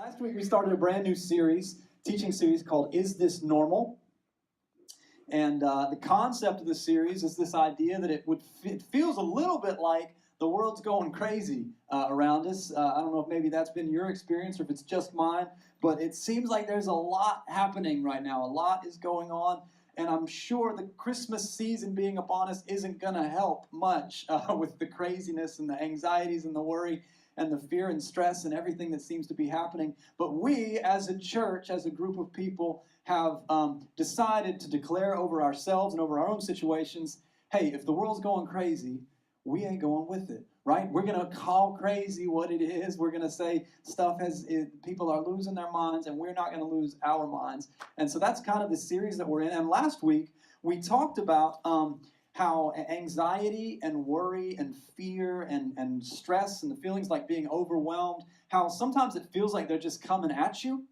Last week we started a brand new series, teaching series called Is This Normal? And the concept of the series is this idea that it feels a little bit like the world's going crazy around us. I don't know if maybe that's been your experience or if it's just mine, but it seems like there's a lot happening right now. A lot is going on, and I'm sure the Christmas season being upon us isn't going to help much with the craziness and the anxieties and the worry and the fear and stress and everything that seems to be happening. But we, as a church, as a group of people, have decided to declare over ourselves and over our own situations, hey, if the world's going crazy, we ain't going with it, right? We're going to call crazy what it is. We're going to say people are losing their minds, and we're not going to lose our minds. And so that's kind of the series that we're in. And last week, we talked about how anxiety and worry and fear and stress and the feelings like being overwhelmed, how sometimes it feels like they're just coming at you.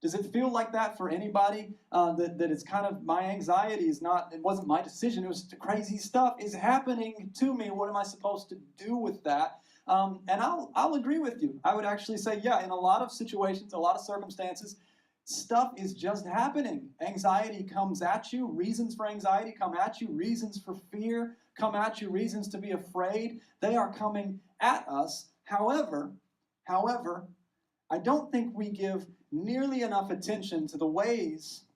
Does it feel like that for anybody? That it's kind of, my anxiety is not, it wasn't my decision, it was crazy stuff is happening to me. What am I supposed to do with that? And I'll agree with you. I would actually say, yeah, in a lot of situations, a lot of circumstances, stuff is just happening. Anxiety comes at you. Reasons for anxiety come at you. Reasons for fear come at you. Reasons to be afraid. They are coming at us. However, I don't think we give nearly enough attention to the ways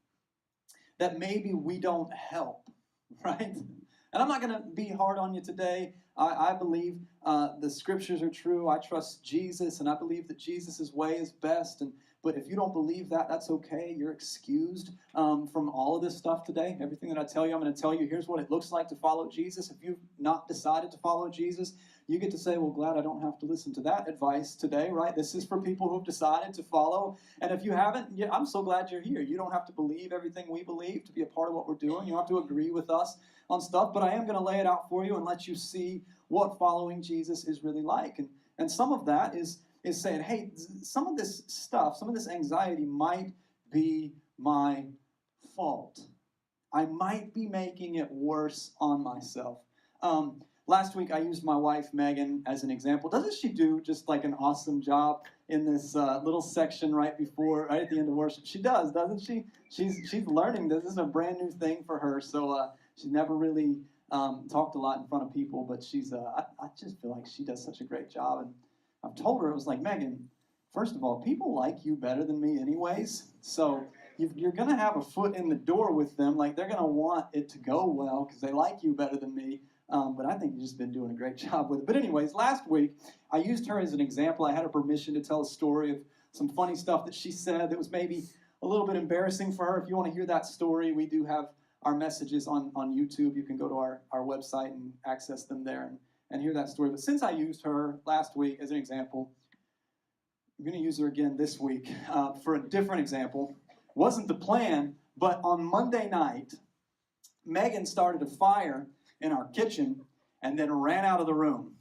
that maybe we don't help, right? And I'm not going to be hard on you today. I believe the scriptures are true. I trust Jesus, and I believe that Jesus' way is best. But if you don't believe that, that's okay. You're excused from all of this stuff today. Everything that I tell you, I'm going to tell you, here's what it looks like to follow Jesus. If you've not decided to follow Jesus, you get to say, well, glad I don't have to listen to that advice today, right? This is for people who've decided to follow. And if you haven't, I'm so glad you're here. You don't have to believe everything we believe to be a part of what we're doing. You don't have to agree with us on stuff, but I am going to lay it out for you and let you see what following Jesus is really like. And some of that is saying, hey, some of this stuff, some of this anxiety might be my fault. I might be making it worse on myself. Last week, I used my wife, Megan, as an example. Doesn't she do just like an awesome job in this little section right at the end of worship? She does, doesn't she? She's learning this. This is a brand new thing for her, so she's never really talked a lot in front of people, but I just feel like she does such a great job. And I've told her, it was like, Megan, first of all, people like you better than me anyways, so you're going to have a foot in the door with them. Like, they're going to want it to go well because they like you better than me. But I think you've just been doing a great job with it. But anyways, last week, I used her as an example. I had her permission to tell a story of some funny stuff that she said that was maybe a little bit embarrassing for her. If you want to hear that story, we do have our messages on YouTube. You can go to our website and access them there and hear that story. But since I used her last week as an example, I'm going to use her again this week for a different example. Wasn't the plan, but on Monday night, Megan started a fire in our kitchen and then ran out of the room.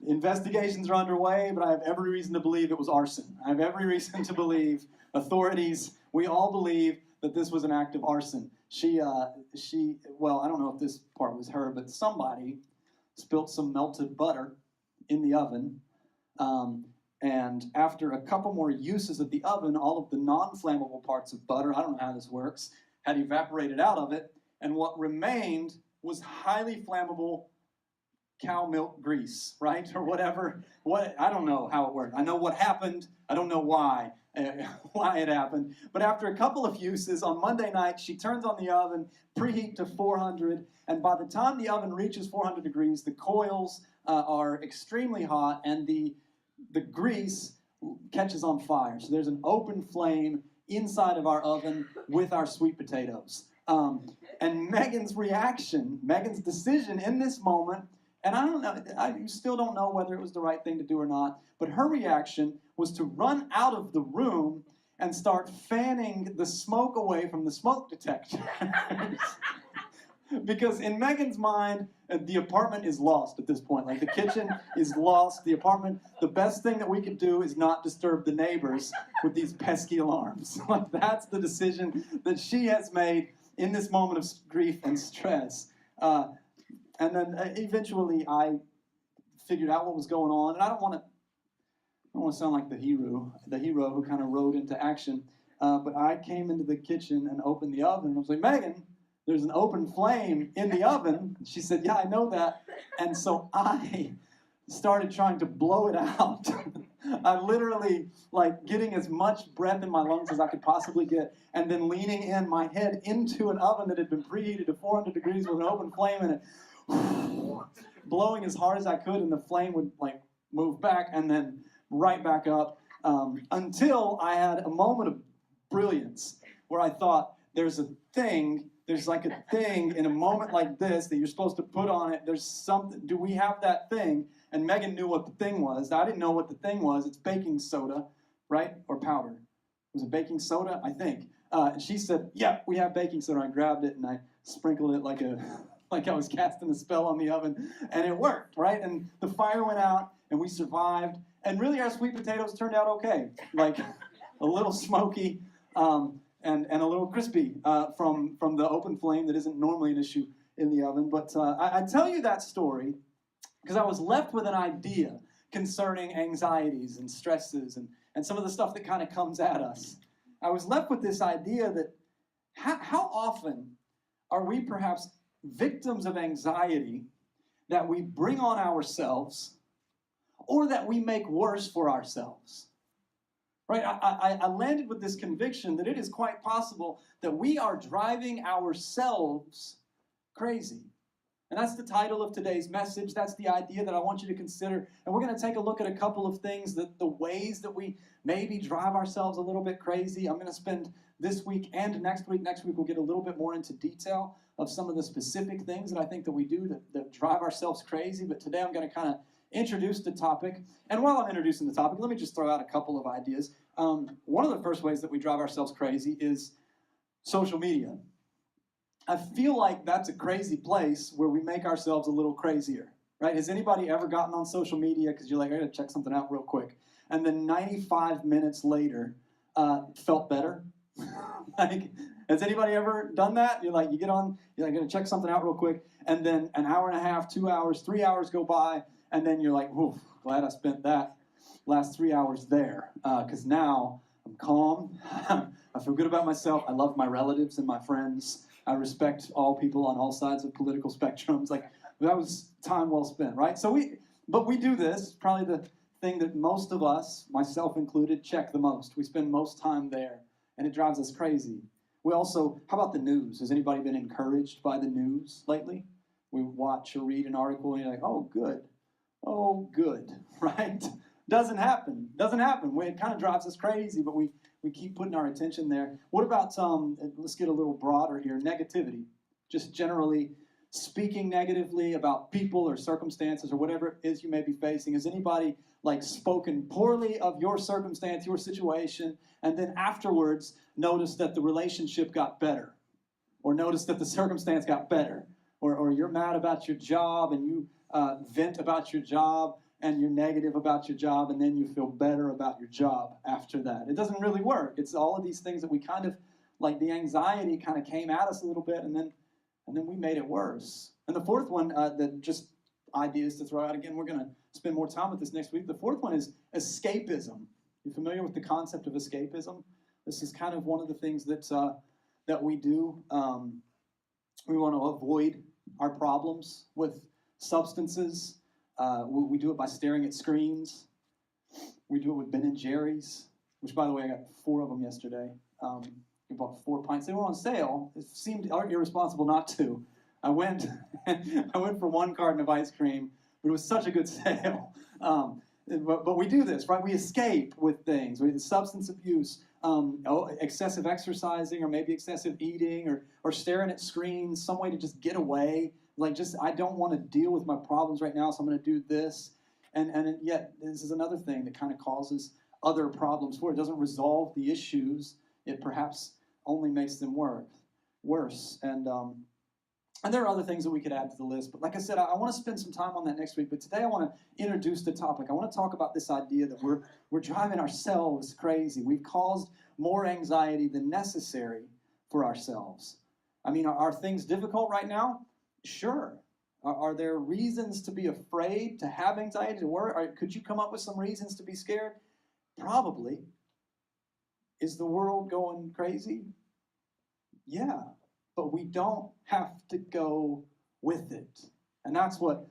Investigations are underway, but I have every reason to believe it was arson. I have every reason to believe authorities, we all believe that this was an act of arson. Well, I don't know if this part was her, but somebody spilt some melted butter in the oven. And after a couple more uses of the oven, all of the non-flammable parts of butter, I don't know how this works, had evaporated out of it. And what remained was highly flammable cow milk grease, right? Or whatever. I don't know how it worked. I know what happened. I don't know why it happened. But after a couple of uses, on Monday night, she turns on the oven, preheat to 400, and by the time the oven reaches 400 degrees, the coils are extremely hot, and the grease catches on fire. So there's an open flame inside of our oven with our sweet potatoes. And Megan's reaction, Megan's decision in this moment, and I don't know, I still don't know whether it was the right thing to do or not, but her reaction was to run out of the room and start fanning the smoke away from the smoke detector. Because in Megan's mind, the apartment is lost at this point. Like, the kitchen is lost, the apartment, the best thing that we could do is not disturb the neighbors with these pesky alarms. Like, that's the decision that she has made in this moment of grief and stress. And then eventually I figured out what was going on, and I don't want to don't want to sound like the hero who kind of rode into action. But I came into the kitchen and opened the oven, and I was like, Megan, there's an open flame in the oven. She said, yeah, I know that. And so I started trying to blow it out. I literally, like, getting as much breath in my lungs as I could possibly get, and then leaning in my head into an oven that had been preheated to 400 degrees with an open flame in it, blowing as hard as I could, and the flame would, like, move back and then right back up, until I had a moment of brilliance where I thought, there's like a thing in a moment like this that you're supposed to put on it. There's something. Do we have that thing? And Megan knew what the thing was. I didn't know what the thing was. It's baking soda, right? Or powder. Was it baking soda? I think. And she said, yeah, we have baking soda. I grabbed it and I sprinkled it like I was casting a spell on the oven, and it worked, right? And the fire went out, and we survived. And really, our sweet potatoes turned out okay. Like a little smoky, and a little crispy from the open flame that isn't normally an issue in the oven. But I tell you that story because I was left with an idea concerning anxieties and stresses and some of the stuff that kind of comes at us. I was left with this idea that how often are we perhaps victims of anxiety that we bring on ourselves or that we make worse for ourselves? Right? I landed with this conviction that it is quite possible that we are driving ourselves crazy. And that's the title of today's message. That's the idea that I want you to consider. And we're going to take a look at a couple of things, the ways that we maybe drive ourselves a little bit crazy. I'm going to spend this week and next week. Next week we'll get a little bit more into detail of some of the specific things that I think that we do that drive ourselves crazy. But today I'm going to kind of introduce the topic. And while I'm introducing the topic, let me just throw out a couple of ideas. One of the first ways that we drive ourselves crazy is social media. I feel like that's a crazy place where we make ourselves a little crazier, right? Has anybody ever gotten on social media because you're like, I gotta check something out real quick, and then 95 minutes later felt better? Like, has anybody ever done that? You're like, you get on, you're like, gonna check something out real quick, and then an hour and a half, 2 hours, 3 hours go by, and then you're like, whew, glad I spent that last 3 hours there, because now I'm calm, I feel good about myself, I love my relatives and my friends, I respect all people on all sides of political spectrums. Like, that was time well spent, right? But we do this, probably the thing that most of us, myself included, check the most. We spend most time there, and it drives us crazy. We also, how about the news? Has anybody been encouraged by the news lately? We watch or read an article, and you're like, oh, good, right? Doesn't happen. It kind of drives us crazy, but we keep putting our attention there. What about, let's get a little broader here, negativity. Just generally speaking negatively about people or circumstances or whatever it is you may be facing. Has anybody, like, spoken poorly of your circumstance, your situation, and then afterwards noticed that the relationship got better? Or noticed that the circumstance got better? Or you're mad about your job and you vent about your job, and you're negative about your job, and then you feel better about your job after that. It doesn't really work. It's all of these things that we kind of, like, the anxiety kind of came at us a little bit, and then we made it worse. And the fourth one, that just ideas to throw out again, we're going to spend more time with this next week. The fourth one is escapism. You familiar with the concept of escapism? This is kind of one of the things that we do. We want to avoid our problems with substances. We do it by staring at screens. We do it with Ben & Jerry's, which, by the way, I got 4 of them yesterday. We bought 4 pints. They were on sale. It seemed irresponsible not to. I went for 1 carton of ice cream, but it was such a good sale. But we do this, right? We escape with things. Substance abuse, excessive exercising, or maybe excessive eating, or staring at screens, some way to just get away. Like, I don't want to deal with my problems right now, so I'm going to do this. And yet, this is another thing that kind of causes other problems for it. It doesn't resolve the issues. It perhaps only makes them worse. And there are other things that we could add to the list. But like I said, I want to spend some time on that next week. But today I want to introduce the topic. I want to talk about this idea that we're driving ourselves crazy. We've caused more anxiety than necessary for ourselves. I mean, are things difficult right now? Sure. Are there reasons to be afraid, to have anxiety, to worry? Could you come up with some reasons to be scared? Probably. Is the world going crazy? Yeah, but we don't have to go with it. And that's what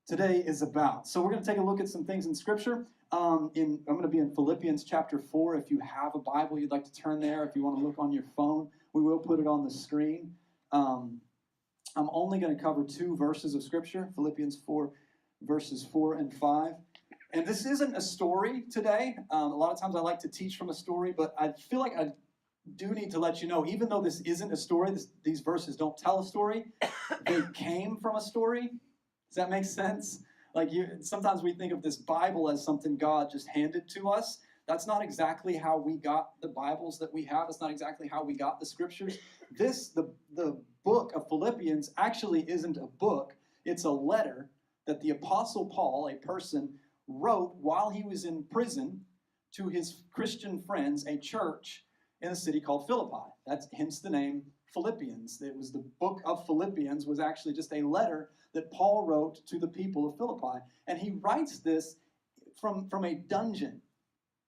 today is about. So we're going to take a look at some things in Scripture. I'm going to be in Philippians chapter 4. If you have a Bible, you'd like to turn there. If you want to look on your phone, we will put it on the screen. I'm only going to cover 2 verses of Scripture, Philippians 4, verses 4 and 5. And this isn't a story today. A lot of times I like to teach from a story, but I feel like I do need to let you know, even though this isn't a story, these verses don't tell a story, they came from a story. Does that make sense? Like sometimes we think of this Bible as something God just handed to us. That's not exactly how we got the Bibles that we have. It's not exactly how we got the Scriptures. The book of Philippians actually isn't a book. It's a letter that the Apostle Paul, a person, wrote while he was in prison to his Christian friends, a church in a city called Philippi. That's hence the name Philippians. It was the book of Philippians was actually just a letter that Paul wrote to the people of Philippi. And he writes this from a dungeon.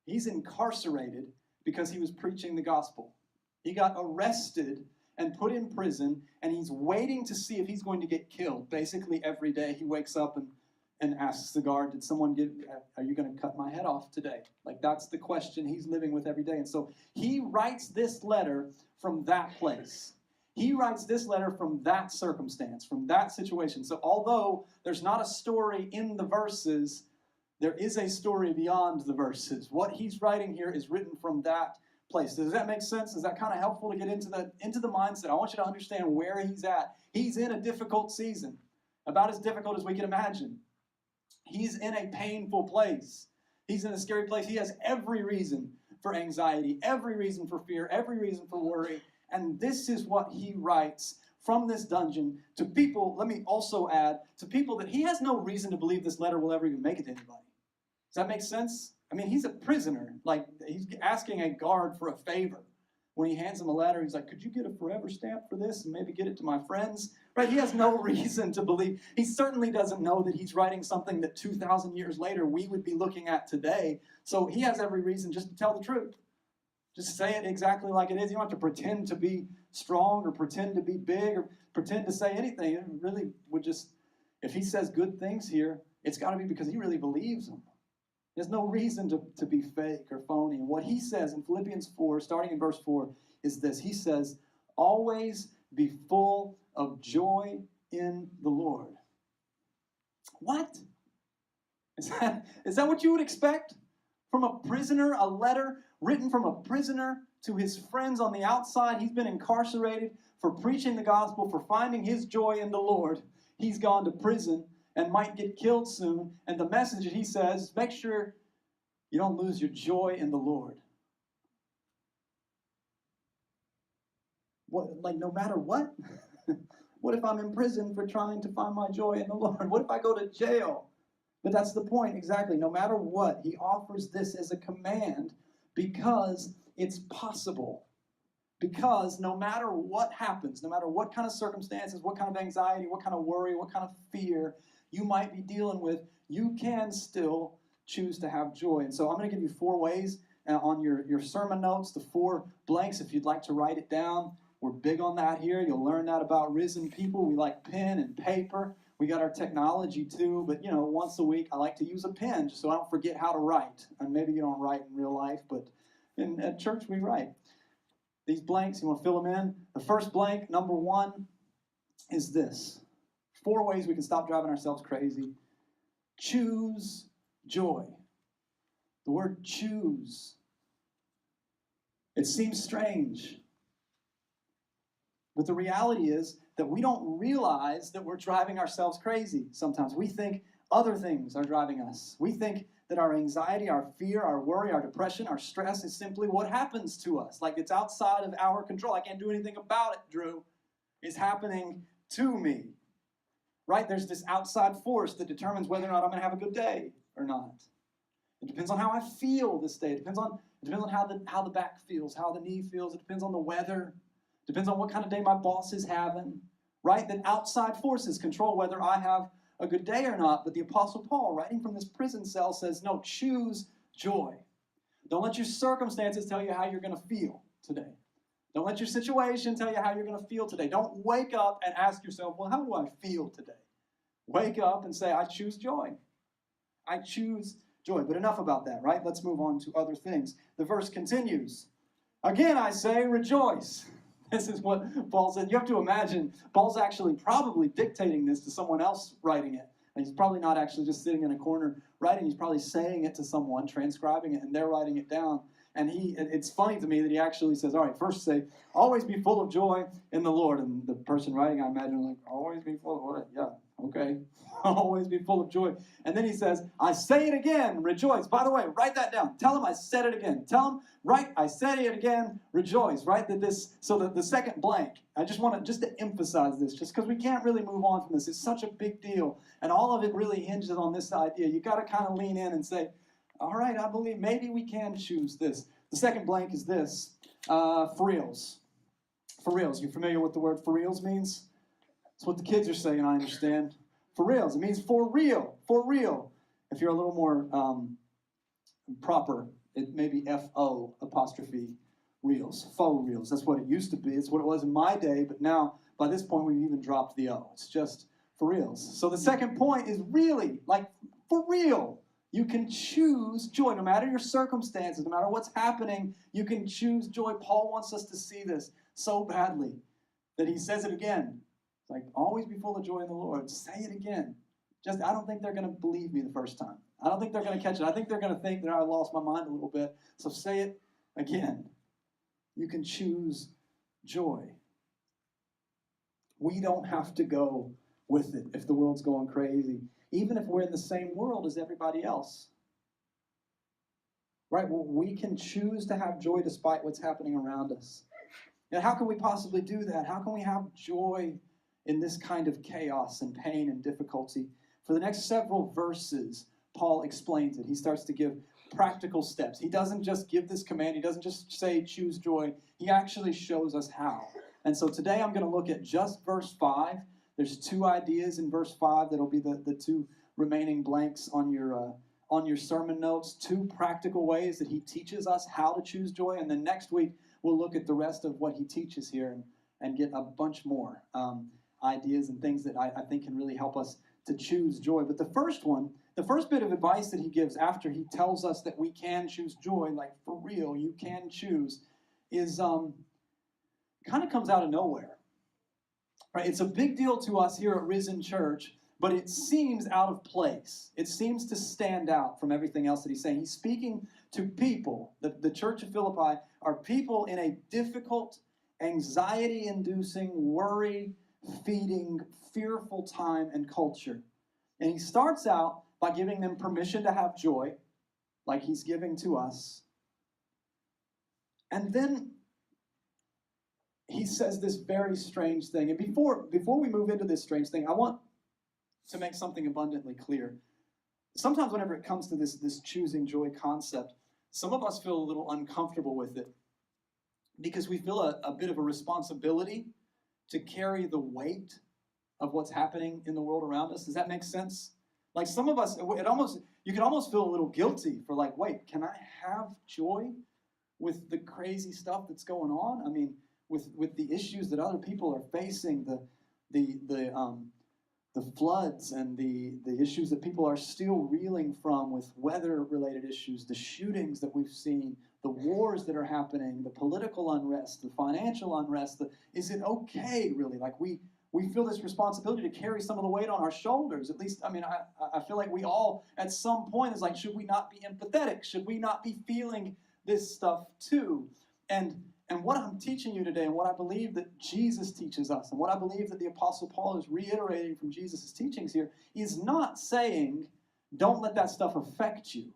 He's incarcerated because he was preaching the gospel. He got arrested and put in prison, and he's waiting to see if he's going to get killed. Basically, every day he wakes up and asks the guard, are you going to cut my head off today? Like, that's the question he's living with every day. And so he writes this letter from that place. He writes this letter from that circumstance, from that situation. So although there's not a story in the verses, there is a story beyond the verses. What he's writing here is written from that place. Does that make sense? Is that kind of helpful to get into the mindset? I want you to understand where he's at. He's in a difficult season, about as difficult as we can imagine. He's in a painful place. He's in a scary place. He has every reason for anxiety, every reason for fear, every reason for worry. And this is what he writes from this dungeon to people, let me also add, to people that he has no reason to believe this letter will ever even make it to anybody. Does that make sense? I mean, he's a prisoner. Like, he's asking a guard for a favor. When he hands him a letter, he's like, could you get a forever stamp for this and maybe get it to my friends? Right? He has no reason to believe. He certainly doesn't know that he's writing something that 2,000 years later we would be looking at today. So he has every reason just to tell the truth. Just say it exactly like it is. You don't have to pretend to be strong or pretend to be big or pretend to say anything. It really would just, if he says good things here, it's got to be because he really believes them. There's no reason to be fake or phony. And what he says in Philippians 4, starting in verse 4, is this. He says, always be full of joy in the Lord. What? Is that what you would expect from a prisoner? A letter written from a prisoner to his friends on the outside. He's been incarcerated for preaching the gospel, for finding his joy in the Lord. He's gone to prison and might get killed soon. And the message that he says, make sure you don't lose your joy in the Lord. What, like, no matter what? What if I'm in prison for trying to find my joy in the Lord? What if I go to jail? But that's the point, exactly. No matter what, he offers this as a command because it's possible. Because no matter what happens, no matter what kind of circumstances, what kind of anxiety, what kind of worry, what kind of fear you might be dealing with, you can still choose to have joy. And so I'm going to give you 4 ways on your sermon notes, the 4 blanks if you'd like to write it down. We're big on that here. You'll learn that about risen people. We like pen and paper. We got our technology too, but once a week I like to use a pen just so I don't forget how to write. And maybe you don't write in real life, but at church we write. These blanks, you want to fill them in? The first blank, number 1, is this. 4 ways we can stop driving ourselves crazy. Choose joy. The word choose. It seems strange. But the reality is that we don't realize that we're driving ourselves crazy sometimes. We think other things are driving us. We think that our anxiety, our fear, our worry, our depression, our stress is simply what happens to us. Like it's outside of our control. I can't do anything about it, Drew. It's happening to me. Right? There's this outside force that determines whether or not I'm going to have a good day or not. It depends on how I feel this day. It depends on how the back feels, how the knee feels. It depends on the weather. It depends on what kind of day my boss is having. Right? That outside forces control whether I have a good day or not. But the Apostle Paul, writing from this prison cell, says, no, choose joy. Don't let your circumstances tell you how you're going to feel today. Don't let your situation tell you how you're going to feel today. Don't wake up and ask yourself, well, how do I feel today? Wake up and say, I choose joy. I choose joy. But enough about that, right? Let's move on to other things. The verse continues. Again, I say, rejoice. This is what Paul said. You have to imagine, Paul's actually probably dictating this to someone else writing it. And he's probably not actually just sitting in a corner writing. He's probably saying it to someone, transcribing it, and they're writing it down. And it's funny to me that he actually says, all right, first say, always be full of joy in the Lord. And the person writing, I imagine, like, always be full of what? Yeah, okay. Always be full of joy. And then he says, I say it again, rejoice. By the way, write that down. Tell him I said it again. Tell him, right, I said it again, rejoice, right? So the second blank, I just want to emphasize this, just because we can't really move on from this. It's such a big deal. And all of it really hinges on this idea. You got to kind of lean in and say, all right, I believe maybe we can choose this. The second blank is this, for reals. For reals. You familiar with what the word for reals means? It's what the kids are saying, I understand. For reals. It means for real. For real. If you're a little more proper, it may be F-O apostrophe reals. Faux reals. That's what it used to be. It's what it was in my day, but now, by this point, we've even dropped the O. It's just for reals. So the second point is really, like, for real. You can choose joy. No matter your circumstances, no matter what's happening, you can choose joy. Paul wants us to see this so badly that he says it again. It's like, always be full of joy in the Lord. Say it again. I don't think they're going to believe me the first time. I don't think they're going to catch it. I think they're going to think that I lost my mind a little bit. So say it again. You can choose joy. We don't have to go with it if the world's going crazy, even if we're in the same world as everybody else. Right? Well, we can choose to have joy despite what's happening around us. And how can we possibly do that? How can we have joy in this kind of chaos and pain and difficulty? For the next several verses, Paul explains it. He starts to give practical steps. He doesn't just give this command. He doesn't just say, choose joy. He actually shows us how. And so today I'm going to look at just verse 5. There's two ideas in verse 5 that'll be the two remaining blanks on your sermon notes. Two practical ways that he teaches us how to choose joy. And then next week, we'll look at the rest of what he teaches here and get a bunch more ideas and things that I think can really help us to choose joy. But the first bit of advice that he gives after he tells us that we can choose joy, like for real, you can choose, is kind of comes out of nowhere. Right? It's a big deal to us here at Risen Church, but it seems out of place. It seems to stand out from everything else that he's saying. He's speaking to people. The church of Philippi are people in a difficult, anxiety-inducing, worry-feeding, fearful time and culture. And he starts out by giving them permission to have joy, like he's giving to us. And then he says this very strange thing. And before we move into this strange thing, I want to make something abundantly clear. Sometimes whenever it comes to this choosing joy concept, some of us feel a little uncomfortable with it because we feel a bit of a responsibility to carry the weight of what's happening in the world around us. Does that make sense? Like some of us, you can almost feel a little guilty for like, wait, can I have joy with the crazy stuff that's going on? I mean, with the issues that other people are facing, the floods and the issues that people are still reeling from with weather-related issues, the shootings that we've seen, the wars that are happening, the political unrest, the financial unrest. Is it okay, really? Like we feel this responsibility to carry some of the weight on our shoulders. At least, I mean, I feel like we all, at some point, is like, should we not be empathetic? Should we not be feeling this stuff too? And what I'm teaching you today, and what I believe that Jesus teaches us, and what I believe that the Apostle Paul is reiterating from Jesus' teachings here, is not saying, don't let that stuff affect you.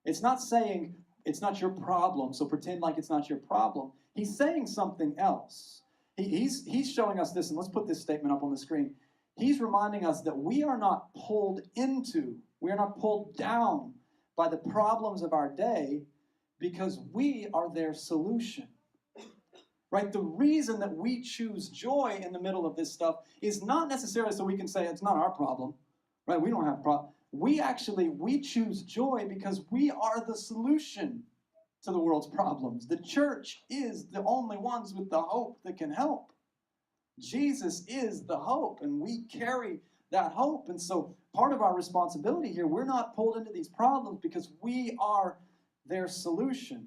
It's not saying, it's not your problem, so pretend like it's not your problem. He's saying something else. He's showing us this, and let's put this statement up on the screen. He's reminding us that we are not pulled down by the problems of our day because we are their solution. Right? The reason that we choose joy in the middle of this stuff is not necessarily so we can say it's not our problem. Right? We don't have a problem. We choose joy because we are the solution. to the world's problems. The church is the only ones with the hope that can help. Jesus is the hope, and we carry that hope. And so part of our responsibility here, we're not pulled into these problems because we are their solution.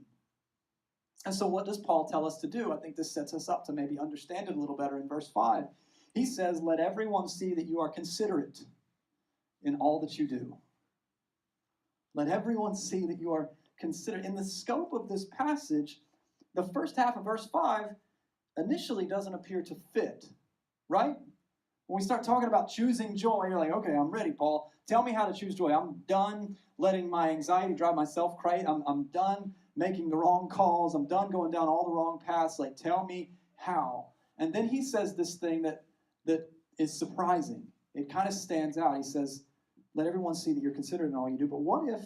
And so what does Paul tell us to do? I think this sets us up to maybe understand it a little better in verse 5. He says, let everyone see that you are considerate in all that you do. Let everyone see that you are considerate. In the scope of this passage, the first half of verse 5 initially doesn't appear to fit, right? When we start talking about choosing joy, you're like, okay, I'm ready, Paul. Tell me how to choose joy. I'm done letting my anxiety drive myself crazy. I'm done making the wrong calls. I'm done going down all the wrong paths. Like, tell me how. And then he says this thing that is surprising. It kind of stands out. He says, let everyone see that you're considerate in all you do. But what if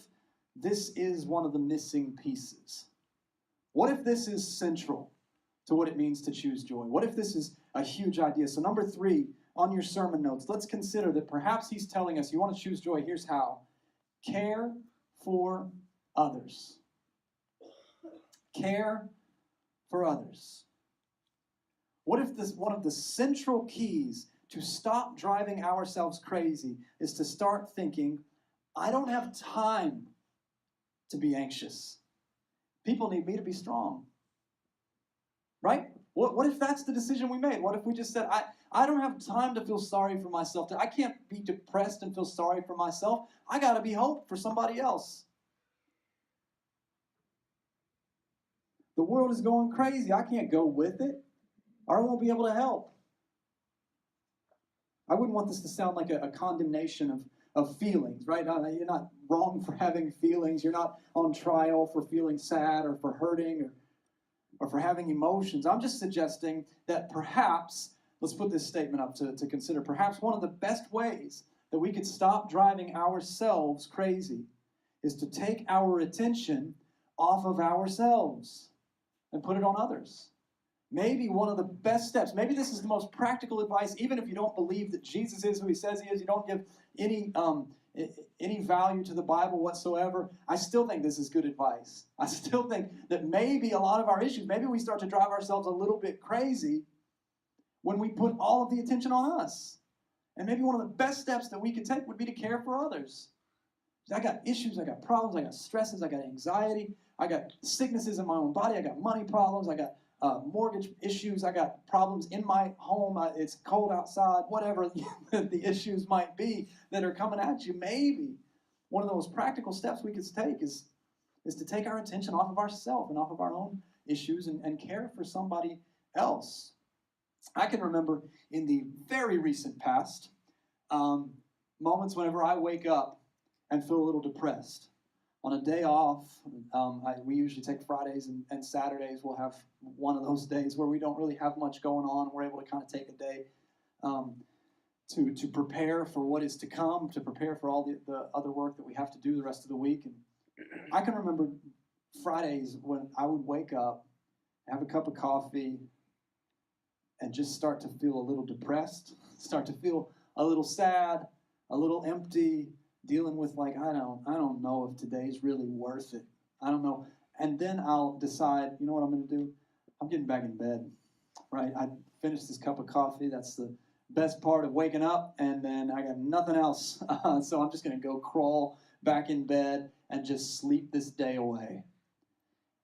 this is one of the missing pieces? What if this is central to what it means to choose joy? What if this is a huge idea? So number 3, on your sermon notes, let's consider that perhaps he's telling us, you want to choose joy, here's how. Care for others. Care for others. What if this one of the central keys to stop driving ourselves crazy is to start thinking, I don't have time to be anxious. People need me to be strong. Right? What if that's the decision we made? What if we just said, I don't have time to feel sorry for myself. I can't be depressed and feel sorry for myself. I got to be hope for somebody else. The world is going crazy. I can't go with it, or I won't be able to help. I wouldn't want this to sound like a condemnation of feelings, right? You're not wrong for having feelings. You're not on trial for feeling sad or for hurting or for having emotions. I'm just suggesting that perhaps, let's put this statement up to consider, perhaps one of the best ways that we could stop driving ourselves crazy is to take our attention off of ourselves and put it on others. Maybe one of the best steps, maybe this is the most practical advice, even if you don't believe that Jesus is who he says he is, you don't give any value to the Bible whatsoever, I still think this is good advice. I still think that maybe a lot of our issues, maybe we start to drive ourselves a little bit crazy when we put all of the attention on us. And maybe one of the best steps that we could take would be to care for others. I got issues, I got problems, I got stresses, I got anxiety, I got sicknesses in my own body, I got money problems, I got mortgage issues, I got problems in my home, it's cold outside, whatever the issues might be that are coming at you. Maybe one of those practical steps we could take is to take our attention off of ourselves and off of our own issues and care for somebody else. I can remember in the very recent past, moments whenever I wake up and feel a little depressed. On a day off, we usually take Fridays and Saturdays. We'll have one of those days where we don't really have much going on, and we're able to kind of take a day to prepare for what is to come, to prepare for all the other work that we have to do the rest of the week. And I can remember Fridays when I would wake up, have a cup of coffee, and just start to feel a little depressed, start to feel a little sad, a little empty, dealing with like, I don't know if today's really worth it. I don't know. And then I'll decide, you know what I'm going to do? I'm getting back in bed, right? I finished this cup of coffee. That's the best part of waking up, and then I got nothing else. So I'm just going to go crawl back in bed and just sleep this day away.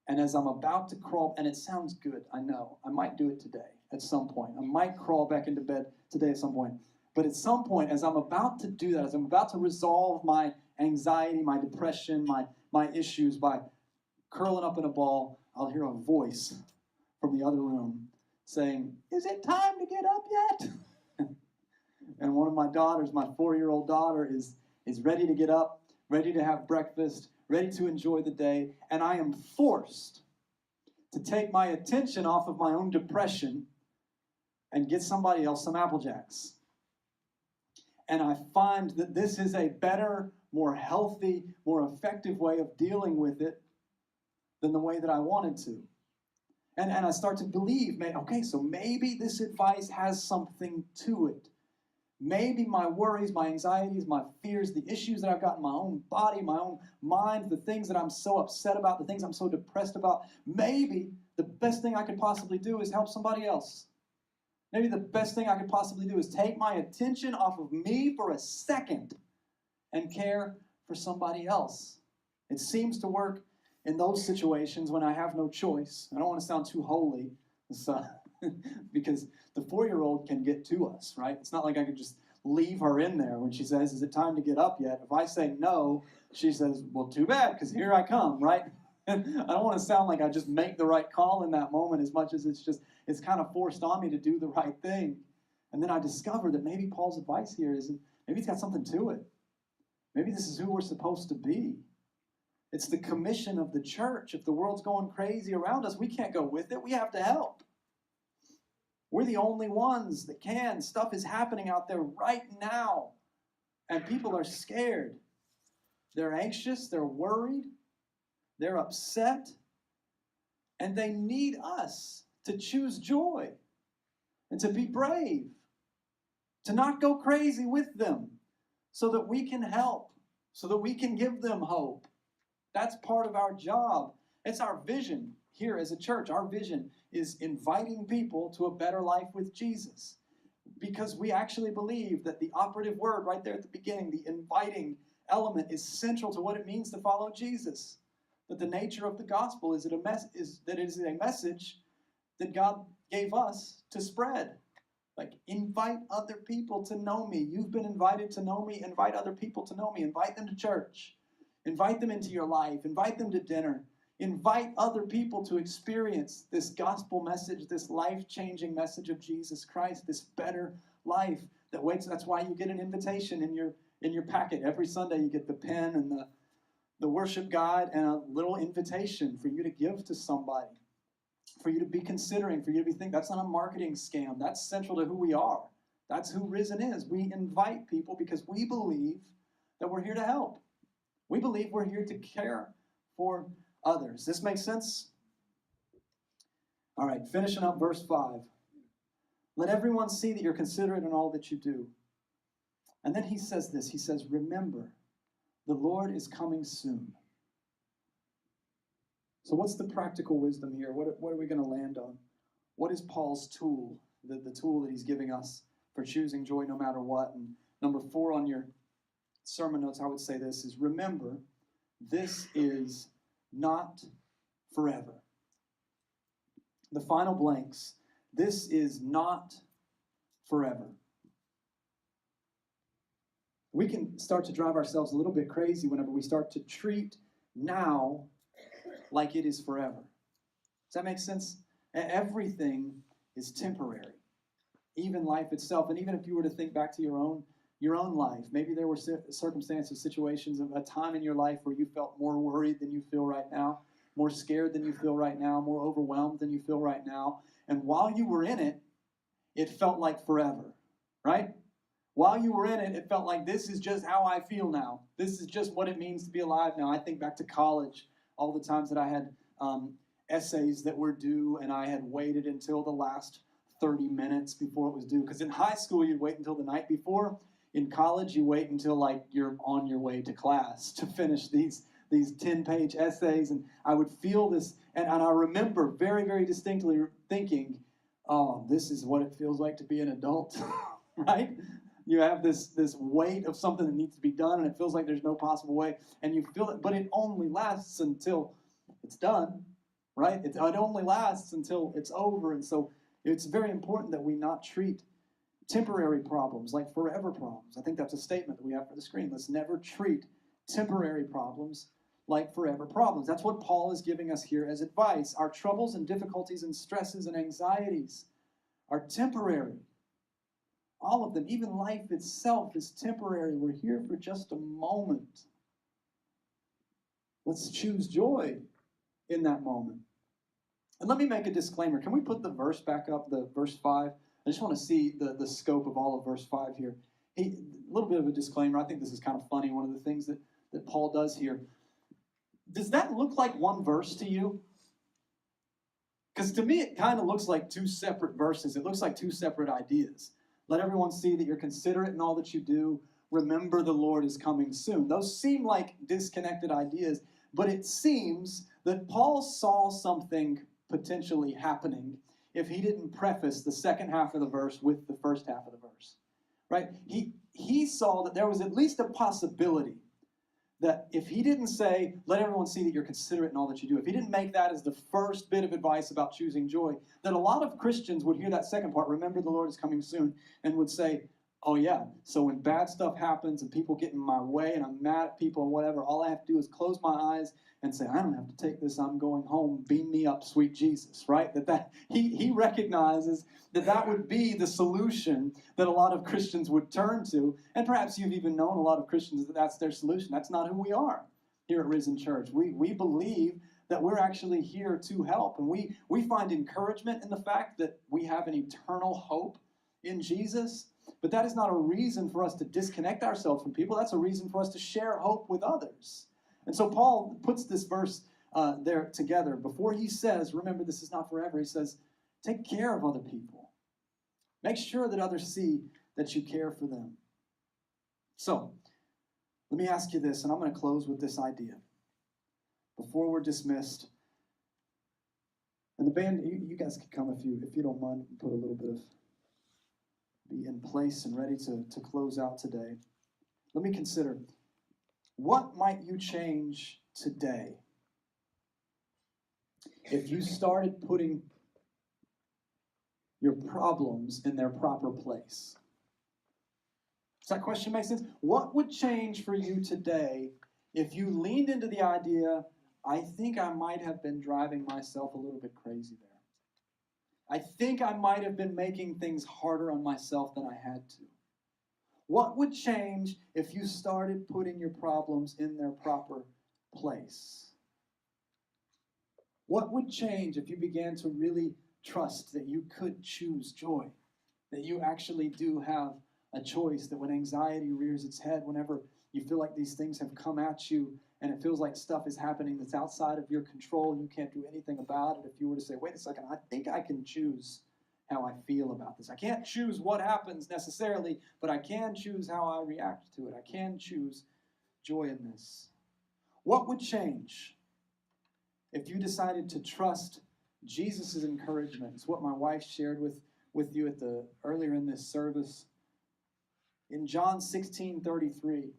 And as I'm about to crawl, and it sounds good, I know. I might do it today at some point. I might crawl back into bed today at some point. But at some point, as I'm about to do that, as I'm about to resolve my anxiety, my depression, my issues by curling up in a ball, I'll hear a voice from the other room saying, "Is it time to get up yet?" And one of my daughters, my 4-year-old daughter, is ready to get up, ready to have breakfast, ready to enjoy the day, and I am forced to take my attention off of my own depression and get somebody else some Apple Jacks. And I find that this is a better, more healthy, more effective way of dealing with it than the way that I wanted to. And I start to believe, okay, so maybe this advice has something to it. Maybe my worries, my anxieties, my fears, the issues that I've got in my own body, my own mind, the things that I'm so upset about, the things I'm so depressed about, maybe the best thing I could possibly do is help somebody else. Maybe the best thing I could possibly do is take my attention off of me for a second and care for somebody else. It seems to work in those situations when I have no choice. I don't want to sound too holy, because the 4-year-old can get to us, right? It's not like I could just leave her in there when she says, "Is it time to get up yet?" If I say no, she says, "Well, too bad, because here I come," right? I don't want to sound like I just make the right call in that moment as much as it's kind of forced on me to do the right thing. And then I discover that maybe Paul's advice here maybe it's got something to it. Maybe this is who we're supposed to be. It's the commission of the church. If the world's going crazy around us, we can't go with it. We have to help. We're the only ones that can. Stuff is happening out there right now, and people are scared. They're anxious. They're worried. They're upset. And they need us to choose joy and to be brave, to not go crazy with them so that we can help, so that we can give them hope. That's part of our job. It's our vision here as a church. Our vision is inviting people to a better life with Jesus, because we actually believe that the operative word right there at the beginning, the inviting element, is central to what it means to follow Jesus. That the nature of the gospel is that it is a message that God gave us to spread. Like, invite other people to know me. You've been invited to know me. Invite other people to know me. Invite them to church. Invite them into your life. Invite them to dinner. Invite other people to experience this gospel message, this life-changing message of Jesus Christ, this better life that waits. That's why you get an invitation in your packet. Every Sunday you get the pen and the worship guide and a little invitation for you to give to somebody, for you to be considering, for you to be thinking. That's not a marketing scam. That's central to who we are. That's who Risen is. We invite people because we believe that we're here to help. We believe we're here to care for others. This makes sense? All right, finishing up verse 5. Let everyone see that you're considerate in all that you do. And then he says this. He says, remember, the Lord is coming soon. So what's the practical wisdom here? What are we going to land on? What is Paul's tool, the tool that he's giving us for choosing joy no matter what? And number 4 on your sermon notes, I would say this is, remember, this is not forever. The final blanks, this is not forever. We can start to drive ourselves a little bit crazy whenever we start to treat now like it is forever. Does that make sense? Everything is temporary, even life itself. And even if you were to think back to your own life, maybe there were circumstances, situations, of a time in your life where you felt more worried than you feel right now, more scared than you feel right now, more overwhelmed than you feel right now. And while you were in it, it felt like forever, right? While you were in it, it felt like this is just how I feel now. This is just what it means to be alive now. I think back to college, all the times that I had essays that were due, and I had waited until the last 30 minutes before it was due. Because in high school, you'd wait until the night before. In college, you wait until like you're on your way to class to finish these 10-page essays. And I would feel this, and I remember very, very distinctly thinking, oh, this is what it feels like to be an adult, right? You have this weight of something that needs to be done, and it feels like there's no possible way, and you feel it, but it only lasts until it's done, right? It only lasts until it's over, and so it's very important that we not treat temporary problems like forever problems. I think that's a statement that we have for the screen. Let's never treat temporary problems like forever problems. That's what Paul is giving us here as advice. Our troubles and difficulties and stresses and anxieties are temporary. All of them, even life itself, is temporary. We're here for just a moment. Let's choose joy in that moment. And let me make a disclaimer. Can we put the verse back up, the verse 5? I just want to see the scope of all of verse 5 here. A little bit of a disclaimer. I think this is kind of funny. One of the things that Paul does here. Does that look like one verse to you? Because to me, it kind of looks like two separate verses. It looks like two separate ideas. Let everyone see that you're considerate in all that you do. Remember the Lord is coming soon. Those seem like disconnected ideas, but it seems that Paul saw something potentially happening if he didn't preface the second half of the verse with the first half of the verse. Right? He saw that there was at least a possibility that if he didn't say, let everyone see that you're considerate in all that you do, if he didn't make that as the first bit of advice about choosing joy, that a lot of Christians would hear that second part, remember the Lord is coming soon, and would say, oh yeah, so when bad stuff happens and people get in my way and I'm mad at people and whatever, all I have to do is close my eyes and say, I don't have to take this, I'm going home, beam me up, sweet Jesus, right? He recognizes that would be the solution that a lot of Christians would turn to, and perhaps you've even known a lot of Christians that that's their solution. That's not who we are here at Risen Church. We believe that we're actually here to help, and we find encouragement in the fact that we have an eternal hope in Jesus. But that is not a reason for us to disconnect ourselves from people. That's a reason for us to share hope with others. And so Paul puts this verse there together. Before he says, remember, this is not forever, he says, take care of other people. Make sure that others see that you care for them. So, let me ask you this, and I'm going to close with this idea. Before we're dismissed, and the band, you guys can come if you don't mind, put a little bit of be in place and ready to close out today. Let me consider, what might you change today if you started putting your problems in their proper place? Does that question make sense? What would change for you today if you leaned into the idea, I think I might have been driving myself a little bit crazy there. I think I might have been making things harder on myself than I had to. What would change if you started putting your problems in their proper place? What would change if you began to really trust that you could choose joy? That you actually do have a choice, that when anxiety rears its head, whenever you feel like these things have come at you, and it feels like stuff is happening that's outside of your control, you can't do anything about it. If you were to say, wait a second, I think I can choose how I feel about this. I can't choose what happens necessarily, but I can choose how I react to it. I can choose joy in this. What would change if you decided to trust Jesus' encouragement? It's what my wife shared with you earlier in this service. In John 16:33.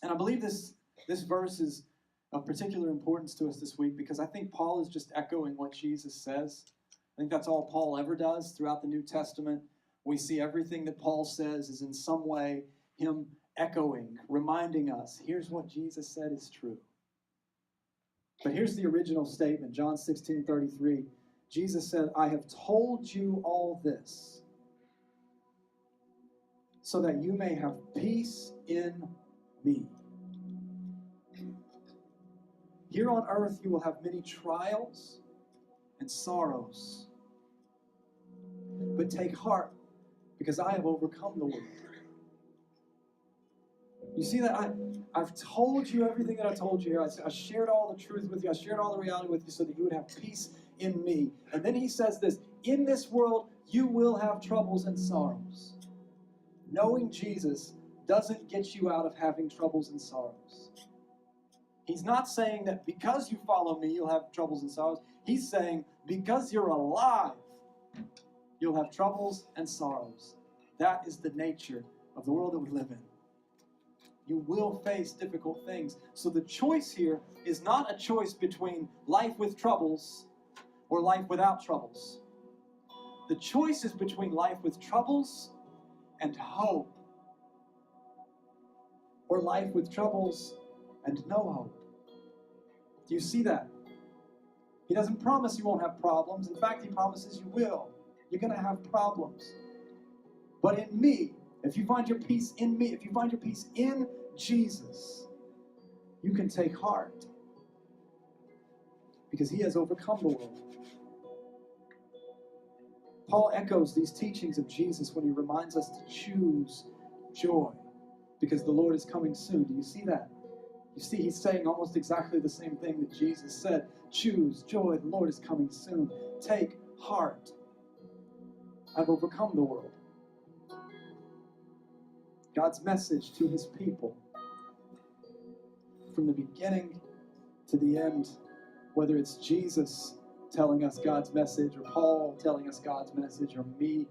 And I believe this verse is of particular importance to us this week because I think Paul is just echoing what Jesus says. I think that's all Paul ever does throughout the New Testament. We see everything that Paul says is in some way him echoing, reminding us, here's what Jesus said is true. But here's the original statement, John 16:33. Jesus said, I have told you all this so that you may have peace in me. Here on earth you will have many trials and sorrows. But take heart, because I have overcome the world. You see that I've told you everything that I told you here. I shared all the truth with you. I shared all the reality with you so that you would have peace in me. And then he says this, in this world you will have troubles and sorrows. Knowing Jesus doesn't get you out of having troubles and sorrows. He's not saying that because you follow me, you'll have troubles and sorrows. He's saying because you're alive, you'll have troubles and sorrows. That is the nature of the world that we live in. You will face difficult things. So the choice here is not a choice between life with troubles or life without troubles. The choice is between life with troubles and hope, or life with troubles and no hope. Do you see that? He doesn't promise you won't have problems. In fact, he promises you will. You're going to have problems. But in me, if you find your peace in me, if you find your peace in Jesus, you can take heart because he has overcome the world. Paul echoes these teachings of Jesus when he reminds us to choose joy because the Lord is coming soon. Do you see that? You see, he's saying almost exactly the same thing that Jesus said. Choose joy, the Lord is coming soon. Take heart. I've overcome the world. God's message to his people from the beginning to the end, whether it's Jesus telling us God's message, or Paul telling us God's message, or me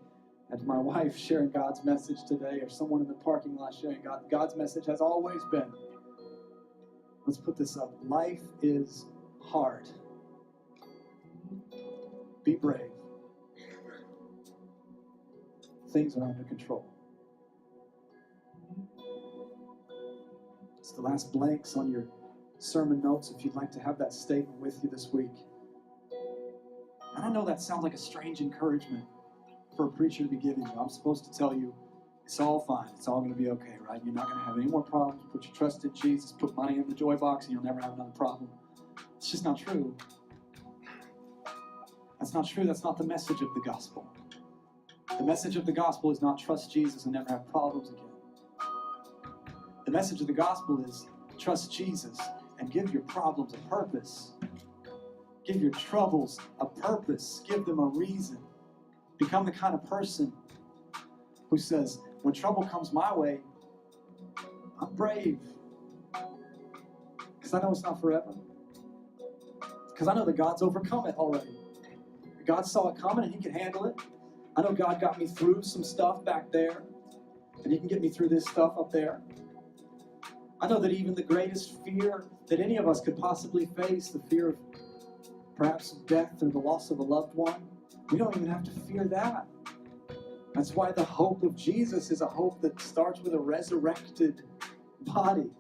and my wife sharing God's message today, or someone in the parking lot sharing God's message has always been, let's put this up, life is hard. Be brave. Things are under control. It's the last blanks on your sermon notes if you'd like to have that statement with you this week. And I know that sounds like a strange encouragement for a preacher to be giving you. I'm supposed to tell you it's all fine. It's all going to be okay, right? You're not going to have any more problems. Put your trust in Jesus. Put money in the joy box and you'll never have another problem. It's just not true. That's not true. That's not the message of the gospel. The message of the gospel is not trust Jesus and never have problems again. The message of the gospel is trust Jesus and give your problems a purpose. Give your troubles a purpose. Give them a reason. Become the kind of person who says, when trouble comes my way, I'm brave. Because I know it's not forever. Because I know that God's overcome it already. God saw it coming and he could handle it. I know God got me through some stuff back there, and he can get me through this stuff up there. I know that even the greatest fear that any of us could possibly face, the fear of perhaps death or the loss of a loved one, we don't even have to fear that. That's why the hope of Jesus is a hope that starts with a resurrected body.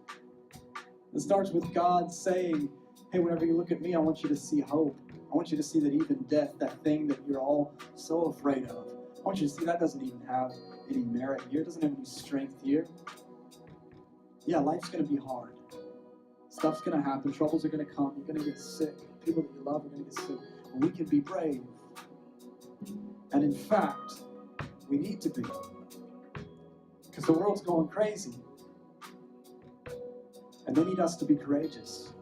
It starts with God saying, hey, whenever you look at me, I want you to see hope. I want you to see that even death, that thing that you're all so afraid of, I want you to see that doesn't even have any merit here. It doesn't have any strength here. Yeah, life's going to be hard. Stuff's going to happen. Troubles are going to come. You're going to get sick. People that you love are going to get sick. And we can be brave. And in fact, we need to be. Because the world's going crazy. And they need us to be courageous.